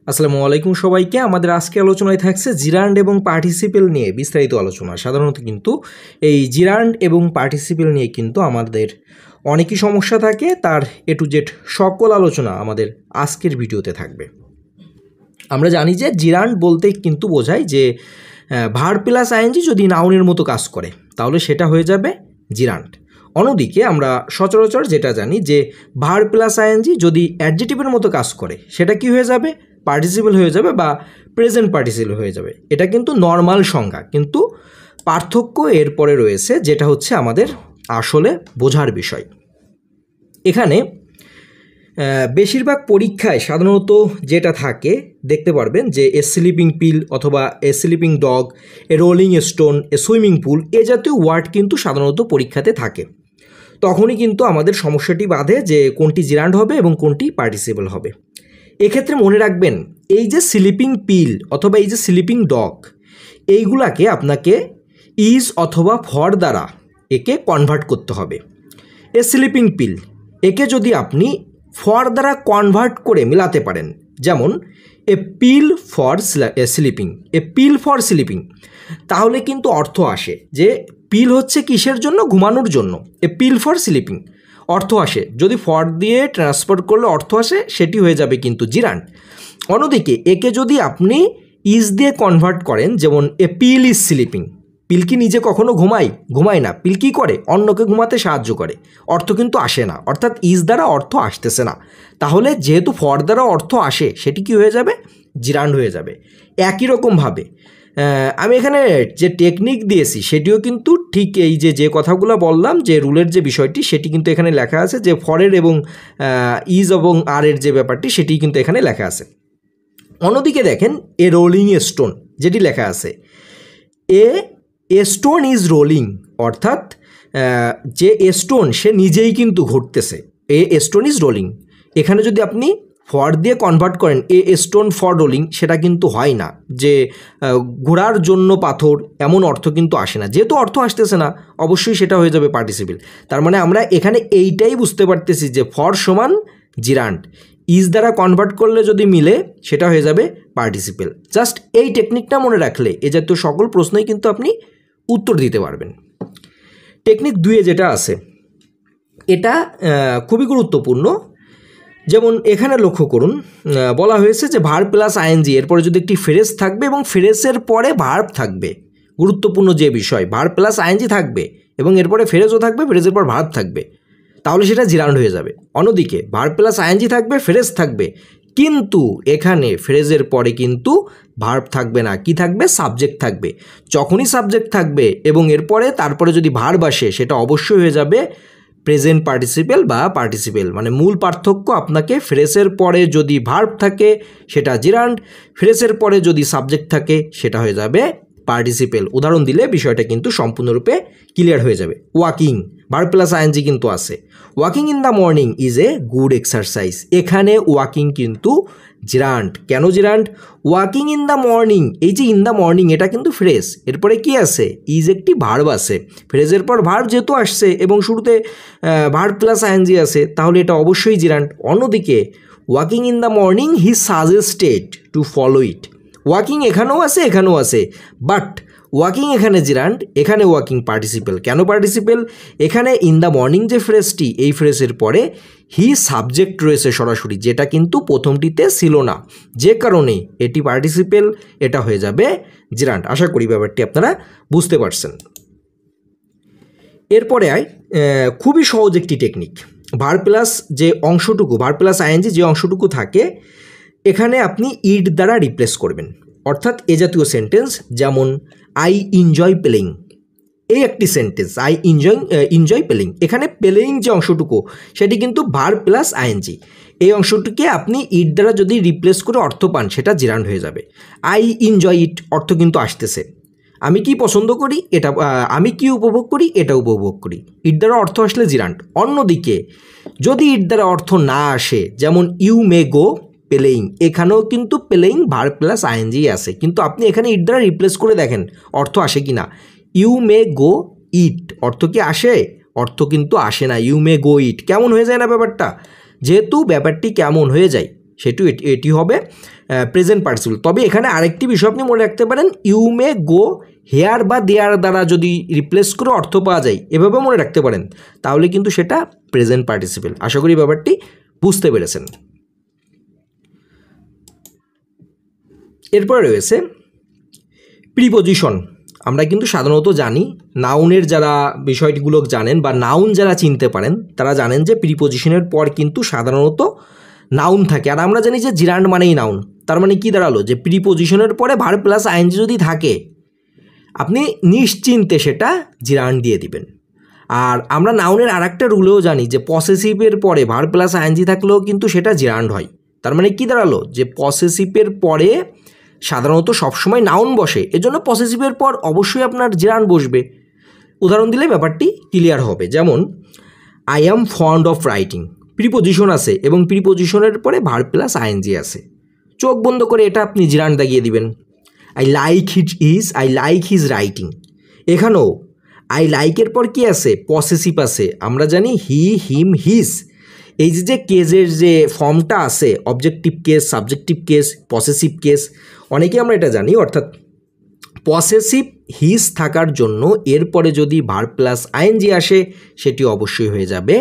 আসসালামু আলাইকুম সবাইকে। আমাদের আজকে আলোচনায় থাকছে জিরান্ড এবং পার্টিসিপেল নিয়ে বিস্তারিত আলোচনা। সাধারণত কিন্তু এই জিরান্ড এবং পার্টিসিপেল নিয়ে কিন্তু আমাদের অনেকই সমস্যা থাকে, তার এ টু জেড সকল আলোচনা আমাদের আজকের ভিডিওতে থাকবে। আমরা জানি যে জিরান্ড বলতে কিন্তু বোঝায় যে ভার্ব প্লাস আইএনজি যদি নাউনের মতো কাজ করে তাহলে সেটা হয়ে যাবে জিরান্ড। অন্যদিকে আমরা সচরাচর যেটা জানি যে ভার্ব প্লাস আইএনজি যদি অ্যাডজেক্টিভের মতো কাজ করে সেটা কি হয়ে যাবে, পার্টিসিপেল হয়ে যাবে বা প্রেজেন্ট পার্টিসিপেল হয়ে যাবে। এটা কিন্তু নর্মাল সংজ্ঞা, কিন্তু পার্থক্য এরপরে রয়েছে যেটা হচ্ছে আমাদের আসলে বোঝার বিষয়। এখানে বেশিরভাগ পরীক্ষায় সাধারণত যেটা থাকে দেখতে পারবেন যে এ স্লিপিং পিল অথবা a sleeping dog, a rolling stone, a swimming pool এ জাতীয় ওয়ার্ড কিন্তু সাধারণত পরীক্ষাতে থাকে। তখনই কিন্তু আমাদের সমস্যাটি বাধে যে কোনটি জিরান্ড হবে এবং কোনটি পার্টিসিপেল হবে। এক্ষেত্রে মনে রাখবেন এই যে স্লিপিং পিল অথবা এই যে স্লিপিং ডগ এইগুলাকে আপনাকে ইজ অথবা ফর দ্বারা একে কনভার্ট করতে হবে। এ স্লিপিং পিল একে যদি আপনি ফর দ্বারা কনভার্ট করে মেলাতে পারেন, যেমন a pill for sleeping, a pill for sleeping, তাহলে কিন্তু অর্থ আসে যে পিল হচ্ছে কিসের জন্য, ঘুমানোর জন্য। এ পিল ফর স্লিপিং অর্থ আসে, যদি ফর দিয়ে ট্রান্সফার করলে অর্থ আসে সেটি হয়ে যাবে কিন্তু জিরান্ড। অন্যদিকে একে যদি আপনি ইজ দিয়ে কনভার্ট করেন, যেমন এ পিল ইজ স্লিপিং, পিল কি নিজে কখনো ঘুমায় না, পিল কী করে, অন্যকে ঘুমাতে সাহায্য করে, অর্থ কিন্তু আসে না, অর্থাৎ ইজ দ্বারা অর্থ আসতেছে না। তাহলে যেহেতু ফর দ্বারা অর্থ আসে সেটি কি হয়ে যাবে, জিরান্ড হয়ে যাবে। একই রকমভাবে আমি এখানে যে টেকনিক দিয়েছি সেটিও কিন্তু ঠিক এই যে কথাগুলো বললাম, যে রুলের যে বিষয়টি সেটি কিন্তু এখানে লেখা আছে, যে ফরের এবং ইজ এবং আর এর যে ব্যাপারটি সেটি কিন্তু এখানে লেখা আছে। অন্যদিকে দেখেন এ রোলিং স্টোন যেটি লেখা আছে, এ স্টোন ইজ রোলিং, অর্থাৎ যে স্টোন সে নিজেই কিন্তু ঘটতেছে, এ স্টোন ইজ রোলিং। এখানে যদি আপনি ফর দিয়ে কনভার্ট করেন এ স্টোন ফর রোলিং, সেটা কিন্তু হয় না, যে ঘোড়ার জন্য পাথর এমন অর্থ কিন্তু আসে না। যেহেতু অর্থ আসতেছে না অবশ্যই সেটা হয়ে যাবে পার্টিসিপেল। তার মানে আমরা এখানে এইটাই বুঝতে পারতেছি যে ফর সমান জিরান্ড, ইজ দ্বারা কনভার্ট করলে যদি মিলে সেটা হয়ে যাবে পার্টিসিপেল। জাস্ট এই টেকনিকটা মনে রাখলে এ জাতীয় সকল প্রশ্নই কিন্তু আপনি উত্তর দিতে পারবেন। টেকনিক 2 যেটা আছে এটা খুবই গুরুত্বপূর্ণ। যেমন এখানে লক্ষ্য করুন, বলা হয়েছে যে ভার্ব প্লাস আইএনজি এরপরে যদি একটি ফ্রেজ থাকবে এবং ফ্রেজের পরে ভার্ব থাকবে, গুরুত্বপূর্ণ যে বিষয়, ভার্ব প্লাস আইএনজি থাকবে এবং এরপরে ফ্রেজও থাকবে, ফ্রেজের পর ভার্ব থাকবে, তাহলে সেটা জিরান্ড হয়ে যাবে। অন্যদিকে ভার্ব প্লাস আইএনজি থাকবে, ফ্রেজ থাকবে, কিন্তু এখানে ফ্রেজের পরে কিন্তু ভার্ব থাকবে না, কি থাকবে, সাবজেক্ট থাকবে। যখনই সাবজেক্ট থাকবে এবং এরপরে তারপরে যদি ভার্ব আসে সেটা অবশ্যই হয়ে যাবে প্রেজেন্ট পার্টিসিপেল বা পার্টিসিপেল। মানে মূল পার্থক্য আপনাকে ফ্রেজের পরে যদি ভার্ব থাকে সেটা জিরান্ড, ফ্রেজের পরে যদি সাবজেক্ট থাকে সেটা হয়ে যাবে পার্টিসিপেল। উদাহরণ দিলে বিষয়টা কিন্তু সম্পূর্ণরূপে ক্লিয়ার হয়ে যাবে। ওয়াকিং ভার্ব প্লাস আইএনজি কিন্তু আছে, walking in the morning is a good exercise, এখানে ওয়াকিং কিন্তু জিরান্ড। কেন জিরান্ড, ওয়াকিং ইন দ্য মর্নিং, এই যে ইন দ্য মর্নিং এটা কিন্তু ফ্রেজ, এরপরে কি আছে, ইজ একটি ভার্ব আছে, ফ্রেজের পর ভার্ব যেহেতু আসছে এবং শুরুতে ভার্ব প্লাস আইএনজি আছে তাহলে এটা অবশ্যই জিরান্ড। অন্যদিকে walking in the morning he suggested to follow it, walking এখানেও আছে এখানেও আছে, বাট ওয়াকিং এখানে জিরান্ড, এখানে ওয়াকিং পার্টিসিপেল। কেন পার্টিসিপেল, এখানে ইন দ্য মর্নিং যে ফ্রেজটি এই ফ্রেজের পরে হি সাবজেক্ট রয়েছে সরাসরি, যেটা কিন্তু প্রথমটিতে ছিল না, যে কারণে এটি পার্টিসিপেল, এটা হয়ে যাবে জিরান্ড। আশা করি ব্যাপারটি আপনারা বুঝতে পারছেন। এরপরে খুবই সহজ একটি টেকনিক, ভার্ব প্লাস যে অংশটুকু, ভার্ব প্লাস আইএনজি যে অংশটুকু থাকে এখানে আপনি ইট দ্বারা রিপ্লেস করবেন। অর্থাৎ এ জাতীয় সেন্টেন্স যেমন আই এনজয় প্লেইং, এই একটি সেন্টেন্স, আই এনজয় প্লেইং, এখানে প্লেইং যে অংশটুকু সেটি কিন্তু ভার্ব প্লাস আইএনজি, এই অংশটিকে আপনি ইট দ্বারা যদি রিপ্লেস করে অর্থ পান সেটা জিরান্ড হয়ে যাবে। আই এনজয় ইট অর্থ কিন্তু আসতেছে, আমি কি পছন্দ করি এটা, আমি কি উপভোগ করি এটা উপভোগ করি, ইট দ্বারা অর্থ আসলে জিরান্ড। অন্যদিকে যদি ইট দ্বারা অর্থ না আসে, যেমন ইউ মে গো প্লেইং, এখানেও কিন্তু প্লেইং ভার্ব প্লাস আইএনজি আছে, কিন্তু আপনি এখানে ইট দ্বারা রিপ্লেস করে দেখেন অর্থ আসে কি না। ইউ মে গো ইট অর্থ কি আসে, অর্থ কিন্তু আসে না। ইউ মে গো ইট কেমন হয়ে যায় না ব্যাপারটা, যেহেতু ব্যাপারটি কেমন হয়ে যায় এটি হবে প্রেজেন্ট পার্টিসিপল। তবে এখানে আরেকটি বিষয় আপনি মনে রাখতে পারেন, ইউ মে গো হেয়ার বা দেয়ার দ্বারা যদি রিপ্লেস করে অর্থ পাওয়া যায়, এভাবে মনে রাখতে পারেন, তাহলে কিন্তু সেটা প্রেজেন্ট পার্টিসিপল। আশা করি ব্যাপারটি বুঝতে পেরেছেন। এরপরে রয়েছে প্রিপোজিশন। আমরা কিন্তু সাধারণত জানি, নাউনের যারা বিষয়গুলো জানেন বা নাউন যারা চিনতে পারেন তারা জানেন যে প্রিপোজিশনের পর কিন্তু সাধারণত নাউন থাকে। আর আমরা জানি যে জিরান্ড মানেই নাউন। তার মানে কি দাঁড়ালো, যে প্রিপোজিশনের পরে ভার্ব প্লাস আইএনজি যদি থাকে আপনি নিশ্চিন্তে সেটা জিরান্ড দিয়ে দিবেন। আর আমরা নাউনের আরেকটা রুলেও জানি যে পসেসিভের পরে ভার্ব প্লাস আইএনজি থাকলেও কিন্তু সেটা জিরান্ড হয়। তার মানে কি দাঁড়ালো, যে পসেসিভের পরে সাধারণত সবসময় নাউন বসে, এজন্য পসেসিভের পর অবশ্যই আপনার জিরান্ড বসবে। উদাহরণ দিলে ব্যাপারটি ক্লিয়ার হবে। যেমন I am fond of writing, preposition আছে এবং প্রিপোজিশনের পরে ভার্ব প্লাস আইএনজি আছে, চোখ বন্ধ করে এটা আপনি জিরান্ড দাগিয়ে দিবেন। আই লাইক হিজ রাইটিং, এখানেও আই লাইকের পর কি আছে, পসেসিভ আছে। আমরা জানি হি, হিম, হিজ। এই যে কেজের যে ফর্মটা আছে, objective case, subjective case, possessive case, অনেকেই আমরা এটা জানি। অর্থাৎ পসেসিভ হিজ থাকার জন্য এরপরে যদি ভার্ব প্লাস আইএনজি আসে সেটি অবশ্যই হয়ে যাবে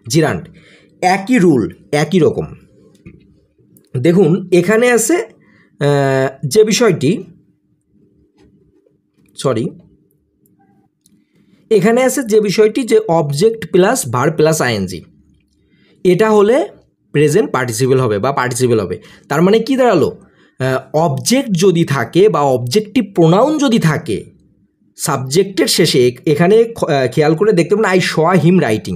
জিরান্ড। একই রুল, একই রকম। দেখুন এখানে আছে যে বিষয়টি, এখানে আছে যে বিষয়টি, যে object plus verb plus ING, এটা হলে প্রেজেন্ট পার্টিসিপল হবে বা পার্টিসিপল হবে। তার মানে কি দাঁড়ালো, অবজেক্ট যদি থাকে বা অবজেক্টিভ প্রোনাউন যদি থাকে সাবজেক্টের শেষে, এখানে খেয়াল করে দেখতে পাবেন আই শ হিম রাইটিং।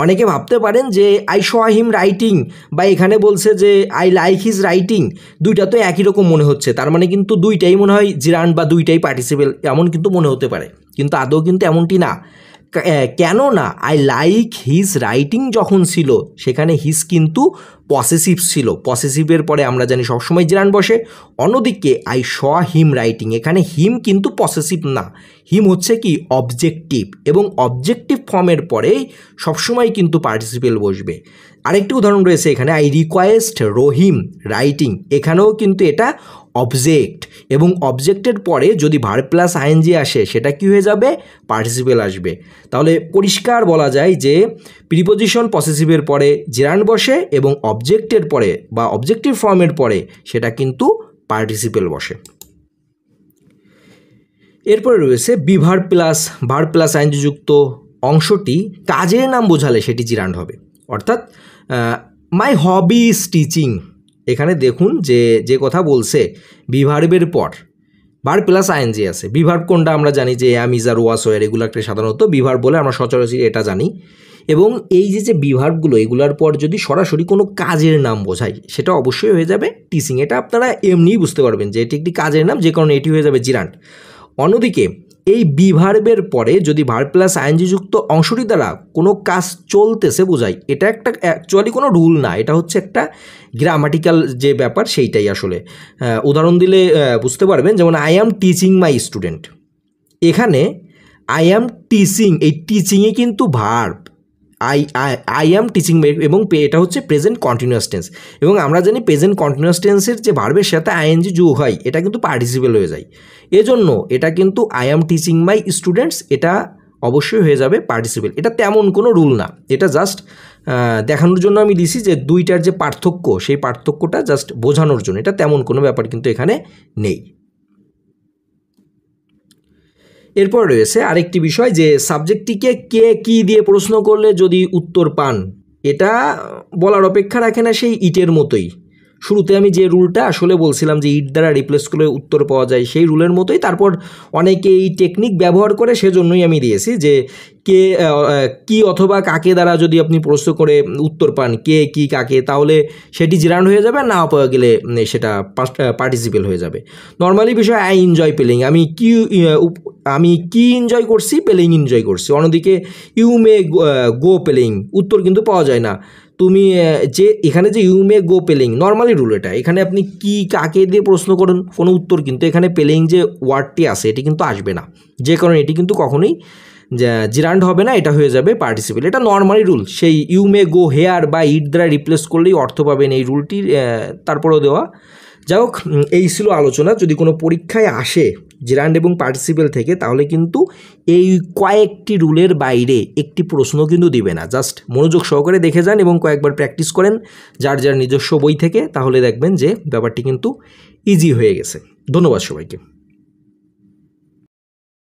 অনেকে ভাবতে পারেন যে আই শ হিম রাইটিং বা এখানে বলছে যে আই লাইক হিজ রাইটিং, দুইটা তো একই রকম মনে হচ্ছে, তার মানে কিন্তু দুইটাই মনে হয় জিরান্ড বা দুইটাই পার্টিসিপল, এমন কিন্তু মনে হতে পারে, কিন্তু আদৌ কিন্তু এমনটি না। কেন না, আই লাইক হিজ রাইটিং যখন ছিল সেখানে হিজ কিন্তু পসেসিভ ছিল, পসেসিভের পরে আমরা জানি সবসময় জিরান্ড বসে। অন্যদিকে আই শ হিম রাইটিং, এখানে হিম কিন্তু পসেসিভ না, হিম হচ্ছে কি অবজেক্টিভ, এবং অবজেক্টিভ ফর্মের পরেই সবসময় কিন্তু পার্টিসিপেল বসবে। আরেকটি উদাহরণ রয়েছে এখানে, আই রিকোয়েস্ট রহিম রাইটিং, এখানেও কিন্তু এটা অবজেক্ট, এবং অবজেক্টের পরে যদি ভার্ব প্লাস আইএনজি আসে সেটা কি হয়ে যাবে, পার্টিসিপেল আসবে। তাহলে পরিষ্কার বলা যায় যে প্রিপোজিশন পসেসিভের পরে জিরান্ড বসে এবং অবজেক্টের পরে বা অবজেক্টিভ ফর্মের পরে সেটা কিন্তু পার্টিসিপেল বসে। এরপরে রয়েছে ভার্ব প্লাস আইএনজি যুক্ত অংশটি কাজের নাম বোঝালে সেটি জিরান্ড হবে। অর্থাৎ মাই হবি ইজ টিচিং, এখানে দেখুন যে কথা বলছে বিভার্বের পর ভার্ব প্লাস আইএনজি আছে। বিভার্ব কোনটা আমরা জানি যে অ্যাম, ইজ, আর, ওয়াজ, ওয়ার, এগুলোকে সাধারণত বিভার্ব বলে আমরা সচরাচর এটা জানি। এবং এই যে বিভার্বগুলো, এগুলোর পর যদি সরাসরি কোনো কাজের নাম বোঝায় সেটা অবশ্যই হয়ে যাবে টিচিং। এটা আপনারা এমনিই বুঝতে পারবেন যে এটি একটি কাজের নাম, যে কারণে এটি হয়ে যাবে জিরান্ড। অন্যদিকে এই বিভার্বের পরে যদি ভার্ব প্লাস আইএনজি যুক্ত অংশটি দ্বারা কোনো কাজ চলতেছে বোঝায়, এটা একটা অ্যাকচুয়ালি কোনো রুল না, এটা হচ্ছে একটা গ্রামাটিক্যাল যে ব্যাপার সেইটাই আসলে। উদাহরণ দিলে বুঝতে পারবেন, যেমন I am teaching my student, এখানে আই অ্যাম টিচিং, এই টিচিংয়ে কিন্তু ভার্ব আই অ্যাম টিচিং, এবং এটা হচ্ছে প্রেজেন্ট কন্টিনিউয়াস টেন্স, এবং আমরা জানি প্রেজেন্ট কন্টিনিউয়াস টেন্সের যে ভার্বের সাথে আইএনজি যোগ হয় এটা কিন্তু পার্টিসিপেল হয়ে যায়। এজন্য এটা কিন্তু I am teaching my students, এটা অবশ্যই হয়ে যাবে পার্টিসিপেল। এটা তেমন কোনো রুল না, এটা জাস্ট দেখানোর জন্য আমি দিছি যে দুইটার যে পার্থক্য সেই পার্থক্যটা জাস্ট বোঝানোর জন্য, এটা তেমন কোনো ব্যাপার কিন্তু এখানে নেই। এরপর রয়েছে আরেকটি বিষয়, যে সাবজেক্টটিকে কে কি দিয়ে প্রশ্ন করলে যদি উত্তর পান, এটা বলার অপেক্ষা রাখে না, সেই ইটের মতোই। শুরুতে আমি যে রুলটা আসলে বলছিলাম যে ইট দ্বারা রিপ্লেস করলে উত্তর পাওয়া যায়, সেই রুলের মতোই তারপর অনেকে এই টেকনিক ব্যবহার করে, সেজন্যই আমি দিয়েছি যে কে কি অথবা কাকে দ্বারা যদি আপনি প্রশ্ন করে উত্তর পান কে কি কাকে, তাহলে সেটি জিরান্ড হয়ে যাবে, না পাওয়া গেলে সেটা পার্টিসিপেল হয়ে যাবে। নর্মালি বিষয় আই এনজয় প্লেইং, আমি কি এনজয় করছি, প্লেইং এনজয় করছি। অন্যদিকে ইউ মে গো প্লেইং, উত্তর কিন্তু পাওয়া যায় না। তুমি যে এখানে যে you may go playing, normally rule এটা, এখানে আপনি কি কাকে দিয়ে প্রশ্ন করেন কোনো উত্তর কিন্তু এখানে প্লেইং যে ওয়ার্ডটি আছে এটি কিন্তু আসবে না, যে কারণে এটি কিন্তু কখনোই জিরান্ড হবে না, এটা হয়ে যাবে পার্টিসিপেল। এটা নর্মালি রুল, সেই ইউ মে গো হেয়ার বা ইট দ্বারা রিপ্লেস করলেই অর্থ পাবেন এই রুলটির, তারপরেও দেওয়া। যাই হোক, এই ছিল আলোচনা। যদি কোনো পরীক্ষায় আসে জিরান্ড এবং পার্টিসিপেল থেকে, তাহলে কিন্তু এই কয়েকটি রুলের বাইরে একটি প্রশ্ন কিন্তু দিবে না। জাস্ট মনোযোগ সহকারে দেখে যান এবং কয়েকবার প্র্যাকটিস করেন যার যার নিজস্ব বই থেকে, তাহলে দেখবেন যে ব্যাপারটি কিন্তু ইজি হয়ে গেছে। ধন্যবাদ সবাইকে।